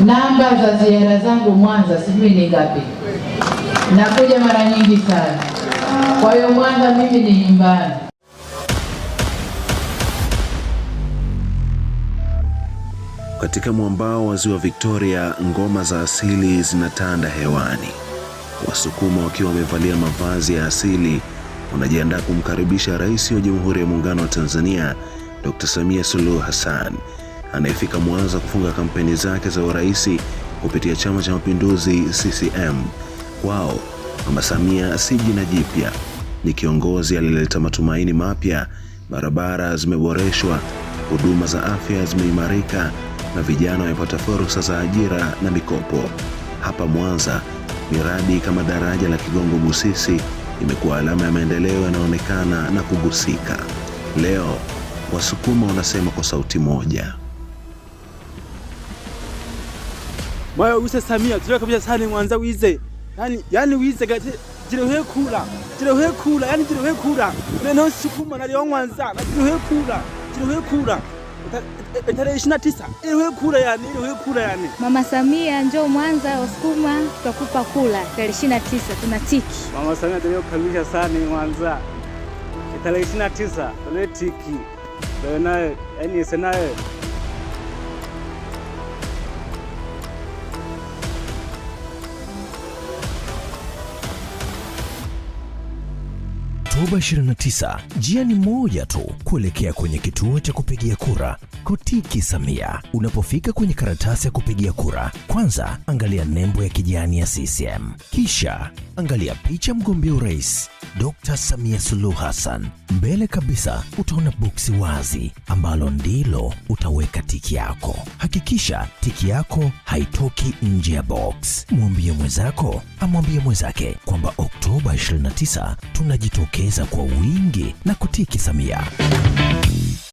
Namba za ziara zangu Mwanza sijui ni ngapi. Nakuja mara nyingi sana. Kwa hiyo Mwanza mimi ni nyumbani. Katika mwambao wa Ziwa Victoria, ngoma za asili zinatanda hewani. Wasukuma wakiwa wamevalia mavazi ya asili wanajiandaa kumkaribisha Rais wa Jamhuri ya Muungano wa Tanzania Dr. Samia Suluhu Hassan anayefika Mwanza kufunga kampeni zake za urais kupitia Chama cha Mapinduzi CCM. Kwao Mama Samia si jina jipya, ni kiongozi aliyeleta matumaini mapya. Barabara zimeboreshwa, huduma za afya zimeimarika na vijana wamepata fursa za ajira na mikopo. Hapa Mwanza, miradi kama daraja la Kigongo Busisi imekuwa alama ya maendeleo yanaonekana na kugusika. Leo Wasukuma wanasema kwa sauti moja, Moyo wise Samia tuleka kabisa sana Mwanza wize. Yani wize gati jirohe kula. Yani jirohe kula. Neno Sukuma na leo Mwanza na jirohe kula. Tarehe 29 jirohe kula yani. Mama Samia njoo Mwanza, Wasukuma tutakupa kula tarehe 29 tunatiki. Mama Samia leo karibisha sana Mwanza. Tarehe 29 tunatiki. Ndio naye yani senaye Oktoba 29, njia ni moja tu kuelekea kwenye kituo cha kupigia kura, Kotiki Samia. Unapofika kwenye karatasi ya kupigia kura, kwanza angalia nembo ya kijani ya CCM. Kisha angalia picha mgombea urais Dr. Samia Suluhu Hassan. Mbele kabisa utaona boksi wazi ambalo ndilo utaweka tiki yako. Hakikisha tiki yako haitoki nje ya box. Mwambie mwenzako, amwambie mwenzake kwamba Oktoba 29 tunajitokeza kwa wingi na Kotiki Samia.